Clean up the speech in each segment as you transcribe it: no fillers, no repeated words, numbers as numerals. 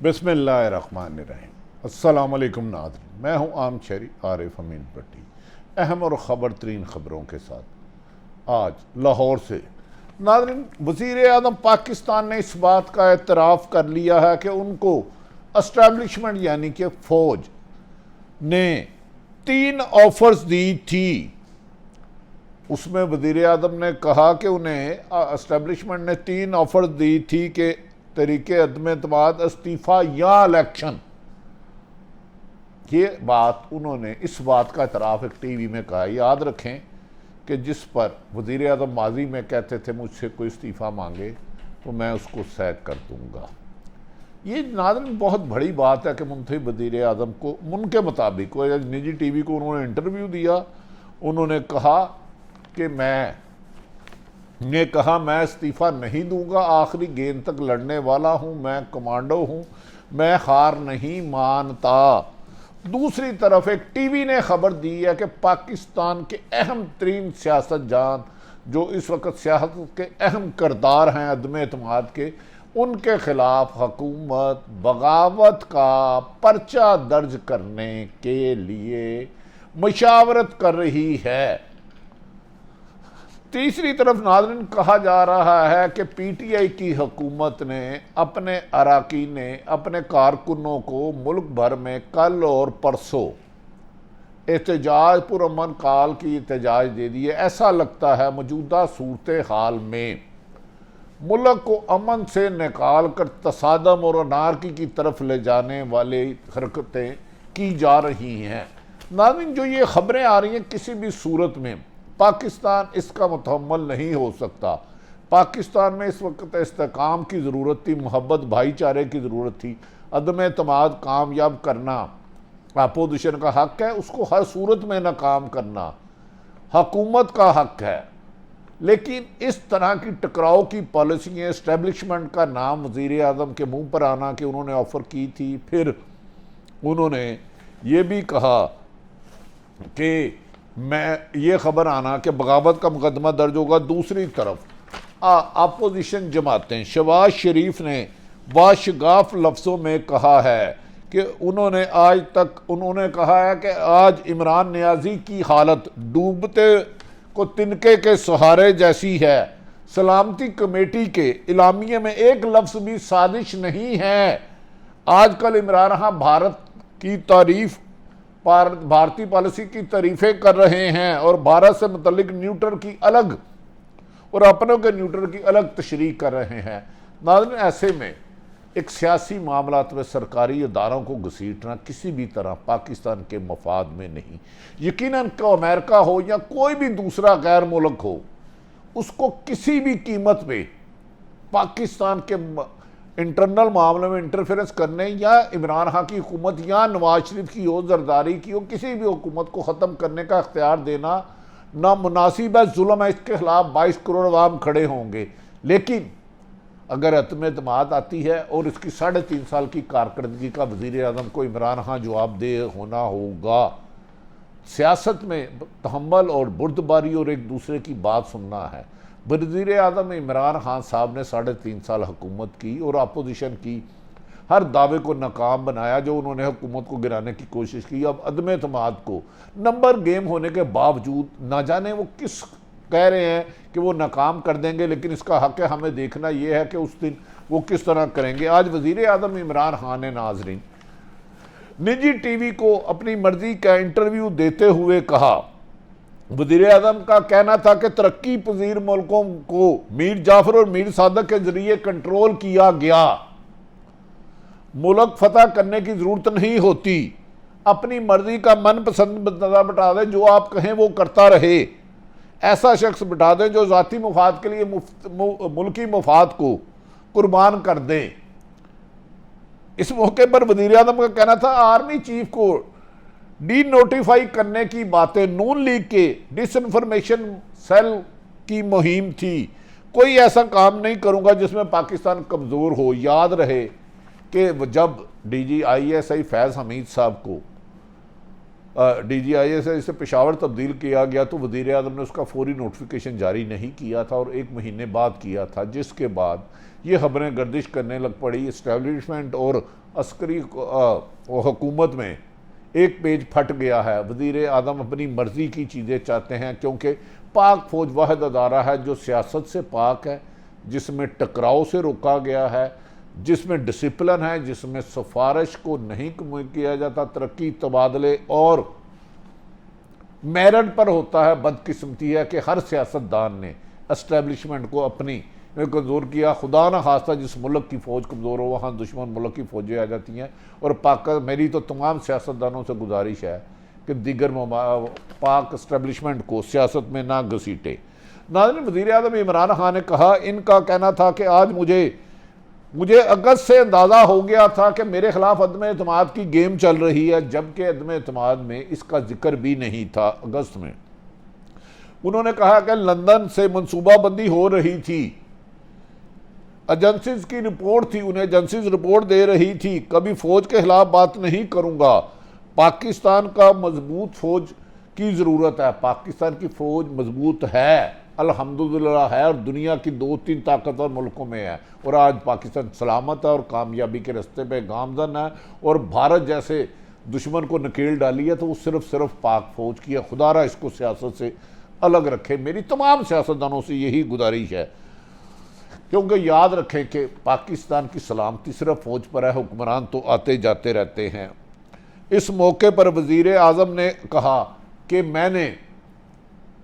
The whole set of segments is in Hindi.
बिस्मिल्लाहिर्रहमानिर्रहीम। अस्सलाम वालेकुम नाज़रीन, मैं हूं आम शहरी आरिफ अमीन भट्टी। अहम और ख़बर तरीन ख़बरों के साथ आज लाहौर से। नाज़रीन, वज़ीर आज़म पाकिस्तान ने इस बात का एतराफ़ कर लिया है कि उनको एस्टैब्लिशमेंट यानी कि फ़ौज ने 3 ऑफ़र्स दी थी। उसमें वज़ीर आज़म ने कहा कि उन्हें एस्टैब्लिशमेंट ने 3 ऑफ़र दी थी कि तरीके अदम एतमाद, इस्तीफ़ा या इलेक्शन। ये बात उन्होंने इस बात का एतराफ़ एक टीवी में कहा। याद रखें कि जिस पर वज़ीर आज़म माजी में कहते थे मुझसे कोई इस्तीफ़ा मांगे तो मैं उसको सैक कर दूँगा। ये नाज़रीन बहुत बड़ी बात है कि मुंतखब वज़ीर आज़म को उनके मुताबिक निजी टीवी को उन्होंने इंटरव्यू दिया। उन्होंने कहा कि मैं इस्तीफ़ा नहीं दूंगा, आखिरी गेंद तक लड़ने वाला हूं, मैं कमांडो हूं, मैं हार नहीं मानता। दूसरी तरफ एक टीवी ने खबर दी है कि पाकिस्तान के अहम तरीन सियासतदान जो इस वक्त सियासत के अहम किरदार हैं अदम एतमाद के, उनके खिलाफ हुकूमत बगावत का पर्चा दर्ज करने के लिए मशावरत कर रही है। तीसरी तरफ नाज़रीन कहा जा रहा है कि पीटीआई की हुकूमत ने अपने अरकान ने अपने कारकुनों को मुल्क भर में कल और परसों एहतजाज पुरअमन काल की एहतजाज दे दिए। ऐसा लगता है मौजूदा सूरत हाल में मुल्क को अमन से निकाल कर तसादम और अनारकी की तरफ ले जाने वाली हरकतें की जा रही हैं। नाज़रीन, जो ये खबरें आ रही हैं, किसी भी सूरत में पाकिस्तान इसका मुतहम्मल नहीं हो सकता। पाकिस्तान में इस वक्त इस्तेकाम की ज़रूरत थी, मोहब्बत भाईचारे की ज़रूरत थी। अदम एतमाद कामयाब करना अपोजिशन का हक है, उसको हर सूरत में नाकाम करना हुकूमत का हक है। लेकिन इस तरह की टकराव की पॉलिसियाँ, इस्टेब्लिशमेंट का नाम वज़ीर आज़म के मुँह पर आना कि उन्होंने ऑफ़र की थी, फिर उन्होंने ये भी कहा कि मैं ये खबर आना कि बगावत का मुकदमा दर्ज होगा। दूसरी तरफ अपोजिशन जमातें, शहबाज शरीफ ने वाशगाफ लफ्ज़ों में कहा है कि उन्होंने कहा है कि आज इमरान नियाज़ी की हालत डूबते को तिनके के सहारे जैसी है। सलामती कमेटी के इलामिये में एक लफ्ज़ भी साजिश नहीं है। आजकल इमरान खान भारत की तारीफ, भारतीय पॉलिसी की तारीफ़ें कर रहे हैं और भारत से मुतल्लिक न्यूट्रल की अलग और अपनों के न्यूट्रल की अलग तशरीह कर रहे हैं। नाज़रीन, ऐसे में एक सियासी मामलात में सरकारी इदारों को घसीटना किसी भी तरह पाकिस्तान के मफाद में नहीं। यकीनन को अमेरिका हो या कोई भी दूसरा गैर मुल्क हो, उसको किसी भी कीमत पे पाकिस्तान के इंटरनल मामले में इंटरफेरेंस करने या इमरान खान की हुकूमत या नवाज शरीफ की हो, जरदारी की हो, किसी भी हुकूमत को ख़त्म करने का इख्तियार देना नामुनासिब है, जुल्म है। इसके खिलाफ 22 करोड़ अवाम खड़े होंगे। लेकिन अगर अदम एतमाद आती है और इसकी 3.5 साल की कारकर्दगी का वज़ीर आज़म को इमरान खान जवाबदेह होना होगा। सियासत में तहम्मुल और बुर्दबारी और एक दूसरे की बात सुनना है। वज़ीर आज़म इमरान खान साहब ने 3.5 साल हुकूमत की और अपोजिशन की हर दावे को नाकाम बनाया जो उन्होंने हुकूमत को गिराने की कोशिश की। अब अदम एतमाद को नंबर गेम होने के बावजूद ना जाने वो किस कह रहे हैं कि वो नाकाम कर देंगे, लेकिन इसका हक है हमें देखना ये है कि उस दिन वो किस तरह करेंगे। आज वज़ीर आज़म इमरान खान ने नाज़रीन निजी टीवी को अपनी मर्जी का इंटरव्यू देते हुए कहा, वज़ीर आज़म का कहना था कि तरक्की पजीर मुल्कों को मीर जाफर और मीर सादक के जरिए कंट्रोल किया गया, मुल्क फतह करने की ज़रूरत नहीं होती, अपनी मर्जी का मनपसंद बंदा बिठा दें, जो आप कहें वो करता रहे, ऐसा शख्स बिठा दें जो ज़ाती मुफाद के लिए मुल्की मुफाद को कुर्बान कर दे। इस मौके पर वज़ीर आज़म का कहना था आर्मी चीफ को डी नोटिफाई करने की बातें नून लीग के डिसइंफॉर्मेशन सेल की मुहिम थी। कोई ऐसा काम नहीं करूंगा जिसमें पाकिस्तान कमज़ोर हो। याद रहे कि जब DG ISI फैज़ हमीद साहब को DGIS है, इसे पेशावर तब्दील किया गया तो वज़ीर आज़म ने उसका फौरी नोटिफिकेशन जारी नहीं किया था और 1 महीने बाद किया था, जिसके बाद ये खबरें गर्दिश करने लग पड़ी। इस्टेब्लिशमेंट और अस्करी हुकूमत में एक पेज फट गया है। वज़ीर आज़म अपनी मर्ज़ी की चीज़ें चाहते हैं क्योंकि पाक फ़ौज वाहिद अदारा है जो सियासत से पाक है, जिसमें टकराव से रोका गया है, जिसमें डिसिप्लिन है, जिसमें सिफारिश को नहीं किया जाता, तरक्की तबादले और मेरिट पर होता है। बदकिस्मती है कि हर सियासतदान ने एस्टेब्लिशमेंट को अपनी कमज़ोर किया। खुदा न खास्ता जिस मुल्क की फ़ौज कमज़ोर हो वहाँ दुश्मन मुल्क की फ़ौजें आ जाती हैं। और मेरी तो तमाम सियासतदानों से गुजारिश है कि दीगर पाक एस्टेब्लिशमेंट को सियासत में ना घसीटे। नाज़रीन, वज़ीर आज़म इमरान खान ने कहा, इनका कहना था कि आज मुझे अगस्त से अंदाज़ा हो गया था कि मेरे खिलाफ अदम एतमाद की गेम चल रही है, जबकि अदम एतमाद में इसका जिक्र भी नहीं था। अगस्त में उन्होंने कहा कि लंदन से मनसूबाबंदी हो रही थी, एजेंसीज की रिपोर्ट थी, उन्हें एजेंसीज रिपोर्ट दे रही थी, कभी फ़ौज के खिलाफ बात नहीं करूँगा। पाकिस्तान का मजबूत फ़ौज की ज़रूरत है। पाकिस्तान की फ़ौज मजबूत है, अल्हम्दुलिल्लाह है, और दुनिया की 2-3 ताकतवर मुल्कों में है। और आज पाकिस्तान सलामत है और कामयाबी के रास्ते पे गामजन है। और भारत जैसे दुश्मन को नकेल डाली है तो वो सिर्फ पाक फ़ौज की है। खुदारा इसको सियासत से अलग रखे। मेरी तमाम सियासतदानों से यही गुजारिश है, क्योंकि याद रखें कि पाकिस्तान की सलामती सिर्फ फ़ौज पर है, हुक्मरान तो आते जाते रहते हैं। इस मौके पर वज़ीर आज़म ने कहा कि मैंने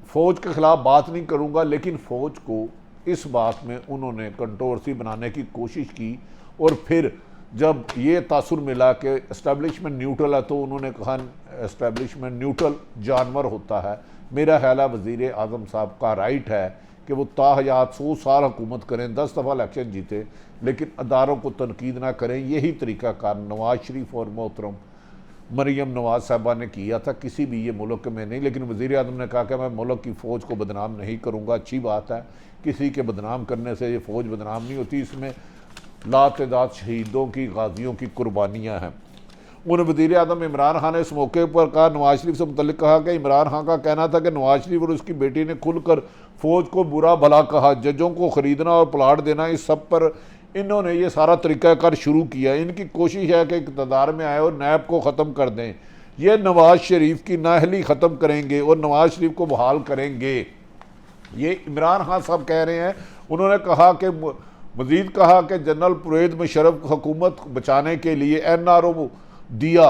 फ़ौज के ख़िलाफ़ बात नहीं करूँगा, लेकिन फ़ौज को इस बात में उन्होंने कंट्रोवर्सी बनाने की कोशिश की। और फिर जब ये तासुर मिला कि एस्टेब्लिशमेंट न्यूट्रल है तो उन्होंने कहा एस्टेब्लिशमेंट न्यूट्रल जानवर होता है। मेरा ख्याल है वज़ीर आज़म साहब का राइट है कि वो ताहयात 100 साल हुकूमत करें, 10 दफ़ा इलेक्शन जीते, लेकिन अदारों को तनकीद ना करें। यही तरीका कार नवाज शरीफ और मोहतरम मरीम नवाज साहबा ने किया था, किसी भी ये मुल्क में नहीं। लेकिन वज़ीर आज़म ने कहा कि मैं मुल्क की फ़ौज को बदनाम नहीं करूँगा। अच्छी बात है, किसी के बदनाम करने से ये फ़ौज बदनाम नहीं होती, इसमें लातदाद शहीदों की, गाजियों की कुर्बानियाँ हैं। उन वज़ीर आज़म इमरान खान ने इस मौके पर कहा, नवाज शरीफ से मुतल्लिक़ कहा कि इमरान खान का कहना था कि नवाज शरीफ और उसकी बेटी ने खुलकर फ़ौज को बुरा भला कहा, जजों को ख़रीदना और प्लाट देना, इस सब पर इन्होंने ये सारा तरीक़ाकार शुरू किया। इनकी कोशिश है कि इक़्तिदार में आए और नैब को ख़त्म कर दें। ये नवाज शरीफ की नाअहली ख़त्म करेंगे और नवाज शरीफ को बहाल करेंगे, ये इमरान खान साहब कह रहे हैं। उन्होंने कहा कि मज़ीद कहा कि जनरल परवेज़ मुशर्रफ हुकूमत बचाने के लिए NRO दिया,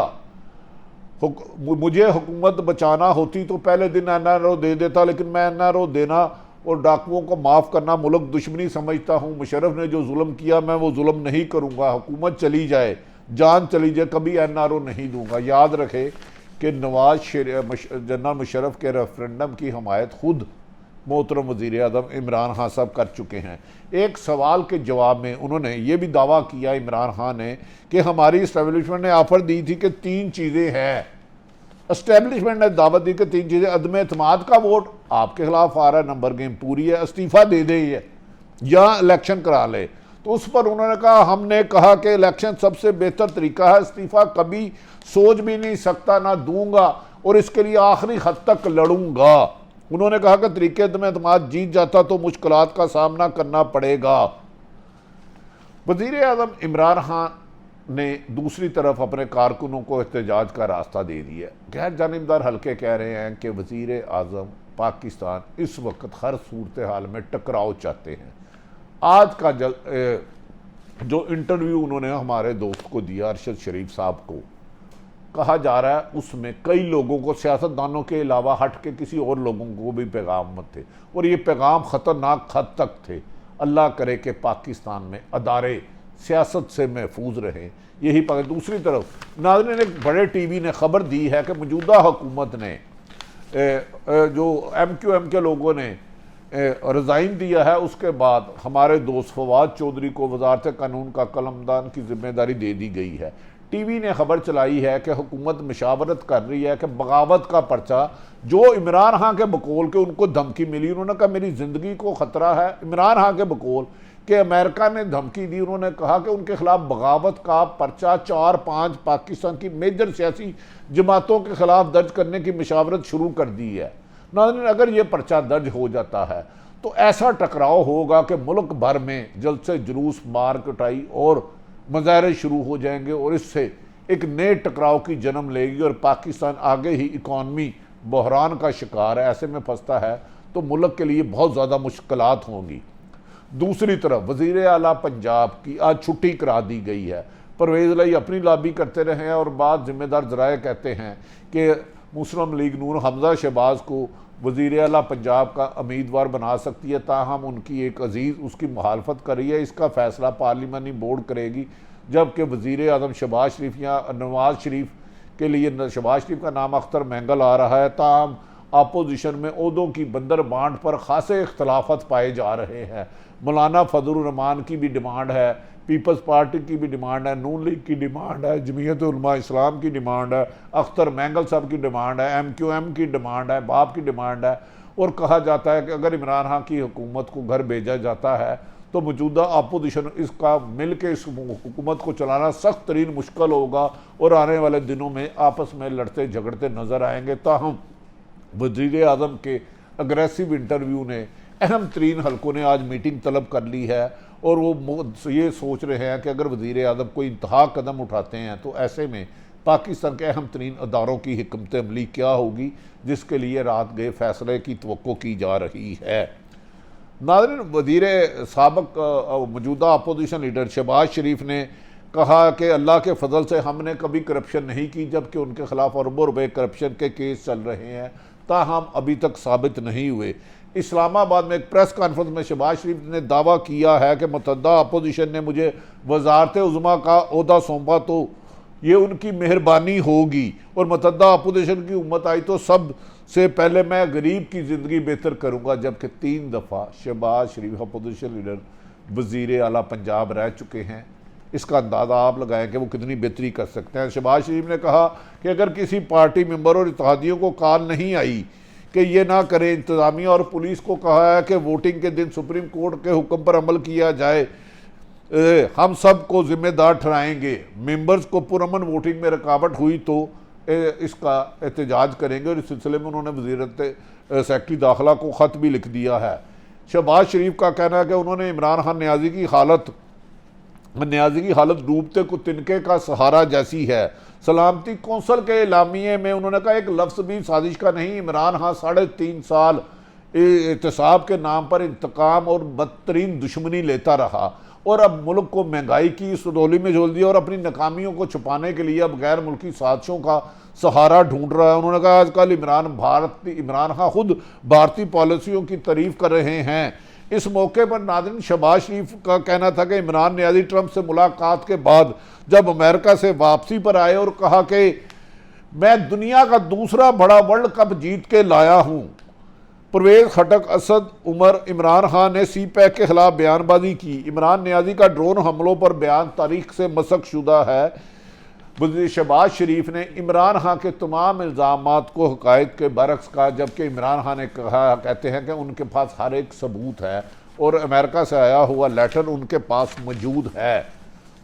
मुझे हुकूमत बचाना होती तो पहले दिन NRO दे देता, लेकिन मैं NRO देना और डाकुओं को माफ़ करना मुल्क दुश्मनी समझता हूँ। मुशर्रफ ने जो जुल्म किया मैं वो जुल्म नहीं करूँगा। हुकूमत चली जाए, जान चली जाए, कभी NRO नहीं दूँगा। याद रखे कि जनरल मुशर्रफ के रेफरेंडम की हमायत खुद मोहतरम वज़ीर आज़म इमरान खान साहब कर चुके हैं। एक सवाल के जवाब में उन्होंने ये भी दावा किया इमरान खान ने कि हमारी इस्टेब्लिशमेंट ने ऑफ़र दी थी कि 3 चीज़ें हैं। इस्टेब्लिशमेंट ने दावत दी कि 3 चीज़ें, अदम एतमाद का वोट आपके खिलाफ आ रहा है, नंबर गेम पूरी है, इस्तीफ़ा दे दे या इलेक्शन करा ले। तो उस पर उन्होंने कहा, हमने कहा कि इलेक्शन सबसे बेहतर तरीका है, इस्तीफ़ा कभी सोच भी नहीं सकता, ना दूंगा और इसके लिए आखिरी हद तक लड़ूंगा। उन्होंने कहा कि तरीके अदम एतमाद जीत जाता तो मुश्किलात का सामना करना पड़ेगा। वज़ीर आज़म इमरान खान ने दूसरी तरफ अपने कारकुनों को एहतजाज का रास्ता दे दिया। गैर जानिबदार हल्के कह रहे हैं कि वज़ीर आज़म पाकिस्तान इस वक्त हर सूरत हाल में टकराव चाहते हैं। आज का जो इंटरव्यू उन्होंने हमारे दोस्त को दिया, अरशद शरीफ साहब को, कहा जा रहा है उसमें कई लोगों को, सियासतदानों के अलावा हट के किसी और लोगों को भी पैगाम मत थे और ये पैगाम ख़तरनाक हद तक थे। अल्लाह करे कि पाकिस्तान में अदारे सियासत से महफूज रहें, यही दूसरी तरफ नाज़रीन एक बड़े TV ने ख़बर दी है कि मौजूदा हुकूमत ने जो MQM के लोगों ने रिज़ाइन दिया है, उसके बाद हमारे दोस्त फवाद चौधरी को वज़ारत कानून का कलमदान की जिम्मेदारी दे दी गई है। TV ने खबर चलाई है कि हुकूमत मशावरत कर रही है कि बगावत का पर्चा जो इमरान खान के बकौल के उनको धमकी मिली, उन्होंने कहा मेरी ज़िंदगी को ख़तरा है, इमरान खान के बकौल कि अमेरिका ने धमकी दी, उन्होंने कहा कि उनके खिलाफ बगावत का पर्चा 4-5 पाकिस्तान की मेजर सियासी जमातों के खिलाफ दर्ज करने की मशावरत शुरू कर दी है। नाज़रीन, अगर ये पर्चा दर्ज हो जाता है तो ऐसा टकराव होगा कि मुल्क भर में जलसे जुलूस, मार कुटाई और मुजाहरे शुरू हो जाएंगे और इससे एक नए टकराव की जन्म लेगी और पाकिस्तान आगे ही इकॉनमी बहरान का शिकार है, ऐसे में फंसता है तो मुल्क के लिए बहुत ज़्यादा मुश्किलात होंगी। दूसरी तरफ वज़ीर आला पंजाब की आज छुट्टी करा दी गई है। परवेज़ लाई अपनी लॉबी करते रहे हैं और बाद जिम्मेदार ज़राए कहते हैं कि मुस्लिम लीग नून हमजा शहबाज को वज़ीर आला पंजाब का उम्मीदवार बना सकती है, ताहम उनकी एक अजीज़ उसकी मुखालफत कर रही है। इसका फ़ैसला पार्लिमानी बोर्ड करेगी, जबकि वज़ीर आज़म शहबाज शरीफ या नवाज शरीफ के लिए शहबाज शरीफ का नाम अख्तर महंगल आ रहा है। ताहम अपोजिशन में ओहदों की बंदर बांट पर खासे इख्तलाफत पाए जा रहे हैं। मौलाना फजलुर रहमान की भी डिमांड है, पीपल्स पार्टी की भी डिमांड है, नून लीग की डिमांड है, जमीयत उलमा इस्लाम की डिमांड है, अख्तर महंगल साहब की डिमांड है, MQM की डिमांड है, बाप की डिमांड है। और कहा जाता है कि अगर इमरान खान की हुकूमत को घर भेजा जाता है तो मौजूदा अपोजिशन इसका मिल के इस हुकूमत को चलाना सख्त तरीन मुश्किल होगा और आने वाले दिनों में आपस में लड़ते झगड़ते नज़र आएंगे। ताहम वज़ीर आज़म के अग्रेसिव इंटरव्यू ने अहम तरीन हलकों ने आज मीटिंग तलब कर ली है और वो ये सोच रहे हैं कि अगर वज़ीर आज़म कोई इंतहा कदम उठाते हैं तो ऐसे में पाकिस्तान के अहम तरीन अदारों की हिकमत अमली क्या होगी, जिसके लिए रात गए फैसले की तवक्को की जा रही है। नाज़रीन, वज़ीर साबिक़ मौजूदा अपोजिशन लीडर शहबाज शरीफ ने कहा कि अल्लाह के फजल से हमने कभी करप्शन नहीं की, जबकि उनके खिलाफ अरबों रुपए करप्शन के केस चल रहे हैं, ताहम अभी तक साबित नहीं हुए। इस्लामाबाद में एक प्रेस कॉन्फ्रेंस में शहबाज शरीफ ने दावा किया है कि मुतअद्दा अपोजिशन ने मुझे वज़ारत उज़्मा का ओहदा सौंपा तो ये उनकी मेहरबानी होगी और मुतअद्दा अपोजिशन की उम्मत आई तो सब से पहले मैं गरीब की ज़िंदगी बेहतर करूँगा। जबकि 3 दफ़ा शहबाज शरीफ अपोजिशन लीडर वज़ीर आला पंजाब रह चुके हैं, इसका अंदाज़ा आप लगाएं कि वो कितनी बेहतरी कर सकते हैं। शहबाज शरीफ ने कहा कि अगर किसी पार्टी मेंबर और इत्तेहादियों को कॉल नहीं आई कि ये ना करें, इंतज़ामिया और पुलिस को कहा है कि वोटिंग के दिन सुप्रीम कोर्ट के हुक्म पर अमल किया जाए, हम सब को जिम्मेदार ठहराएंगे। मेंबर्स को पुरअमन वोटिंग में रुकावट हुई तो इसका एहतजाज करेंगे और इस सिलसिले में उन्होंने वज़ीरत सेक्रेटरी दाखिला को ख़त भी लिख दिया है। शहबाज शरीफ का कहना है कि उन्होंने इमरान खान न्याजी की हालत डूबते को तिनके का सहारा जैसी है। सलामती कौंसल के एलामिये में उन्होंने कहा एक लफ्ज़ भी साजिश का नहीं। इमरान खान 3.5 साल एहतसाब के नाम पर इंतकाम और बदतरीन दुश्मनी लेता रहा और अब मुल्क को महंगाई की सुडोली में झोल दिया और अपनी नाकामियों को छुपाने के लिए अब गैर मुल्की साजिशों का सहारा ढूंढ रहा है। उन्होंने कहा आजकल इमरान खान खुद भारतीय पॉलिसियों की तारीफ कर रहे हैं। इस मौके पर नाज़रीन, शहबाज शरीफ का कहना था कि इमरान न्याजी ट्रंप से मुलाकात के बाद जब अमेरिका से वापसी पर आए और कहा कि मैं दुनिया का दूसरा बड़ा वर्ल्ड कप जीत के लाया हूँ। परवेज़ खटक, असद उमर, इमरान खान ने CPAC के खिलाफ बयानबाजी की। इमरान न्याजी का ड्रोन हमलों पर बयान तारीख से मसक शुदा है। शहबाज शरीफ ने इमरान खान के तमाम इल्ज़ामात को हक़ाइक़ के बरक्स कहा, जबकि इमरान खान ने कहते हैं कि उनके पास हर एक सबूत है और अमेरिका से आया हुआ लेटर उनके पास मौजूद है।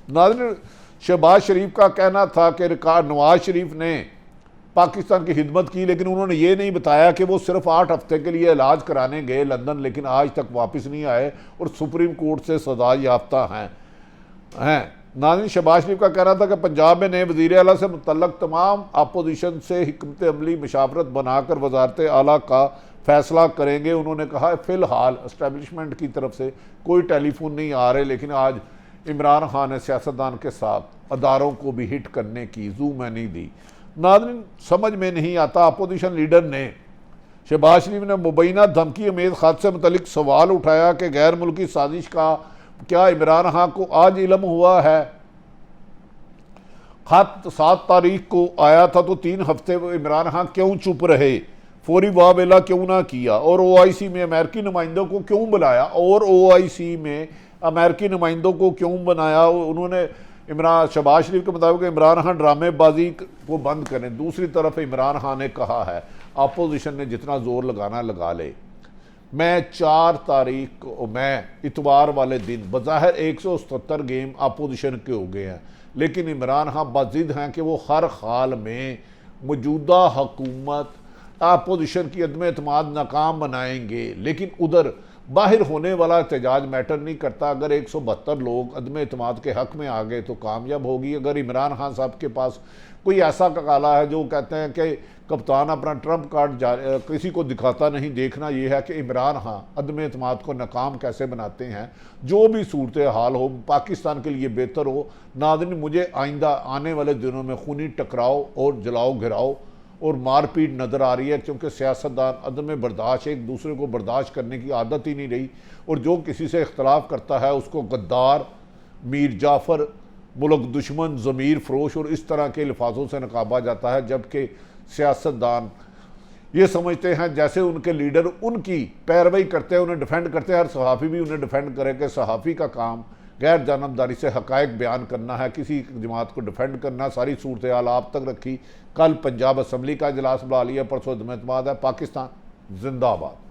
नाज़रीन, शहबाज शरीफ का कहना था कि नवाज शरीफ ने पाकिस्तान की खिदमत की, लेकिन उन्होंने ये नहीं बताया कि वो सिर्फ 8 हफ्ते के लिए इलाज कराने गए लंदन, लेकिन आज तक वापस नहीं आए और सुप्रीम कोर्ट से सजा याफ्ता हैं। नाज़रीन, शहबाज शरीफ का कहना था कि पंजाब में नए वज़ीर आला से मुतल्लक तमाम अपोजिशन से हिकमत अमली मशावरत बनाकर वज़ारत आला का फैसला करेंगे। उन्होंने कहा फ़िलहाल इस्टेबलिशमेंट की तरफ से कोई टेलीफोन नहीं आ रहे, लेकिन आज इमरान खान ने सियासतदान के साथ अदारों को भी हिट करने की ज़ूमैनी दी। नाज़रीन, समझ में नहीं आता, अपोजिशन लीडर ने शहबाज शरीफ ने मुबैना धमकी उम्मीद ख़त से मुतल्लिक सवाल उठाया कि गैर मुल्की साजिश का क्या इमरान खान को आज इल्म हुआ है। खत 7 तारीख को आया था तो 3 हफ्ते इमरान खान क्यों चुप रहे, फौरी वाबेला क्यों ना किया और OIC में अमेरिकी नुमाइंदों को क्यों बुलाया और OIC में अमेरिकी नुमाइंदों को क्यों बनाया। उन्होंने शहबाज शरीफ के मुताबिक इमरान खान ड्रामेबाजी को बंद करें। दूसरी तरफ इमरान खान ने कहा है अपोजिशन ने जितना जोर लगाना लगा ले। मैं 4 तारीख को, मैं इतवार वाले दिन, बज़ाहिर 177 गेम अपोजिशन के हो गए हैं, लेकिन इमरान खान बाजिद हैं कि वो हर हाल में मौजूदा हुकूमत अपोजिशन की अदम एतमाद नाकाम बनाएंगे। लेकिन उधर बाहर होने वाला एहतजाज मैटर नहीं करता। अगर 172 लोग अदम एतमाद के हक़ में आ गए तो कामयाब होगी। अगर इमरान खान साहब के पास कोई ऐसा काला है जो कहते हैं कि कप्तान अपना ट्रम्प कार्ड किसी को दिखाता नहीं, देखना यह है कि इमरान खान अदम एतमाद को नाकाम कैसे बनाते हैं। जो भी सूरत हाल हो पाकिस्तान के लिए बेहतर हो। नाज़रीन, मुझे आइंदा आने वाले दिनों में खूनी टकराव और जलाओ घिराओ और मारपीट नज़र आ रही है, क्योंकि सियासतदान अदम बर्दाश्त, एक दूसरे को बर्दाश्त करने की आदत ही नहीं रही। और जो किसी से इख्तलाफ करता है उसको गद्दार, मीर जाफ़र, मुल्क दुश्मन, ज़मीर फरोश और इस तरह के लिफाजों से नकाबा जाता है। जबकि सियासतदान ये समझते हैं जैसे उनके लीडर उनकी पैरवी करते हैं, उन्हें डिफेंड करते हैं। हर सहाफ़ी भी उन्हें डिफेंड करे कि सहाफ़ी का काम गैर जानबदारी से हक़ाइक़ बयान करना है, किसी जमात को डिफेंड करना। सारी सूरत हाल आप तक रखी। कल पंजाब असम्बली का इजलास बुला लिया, परसों अदम एतमाद है। पाकिस्तान जिंदाबाद।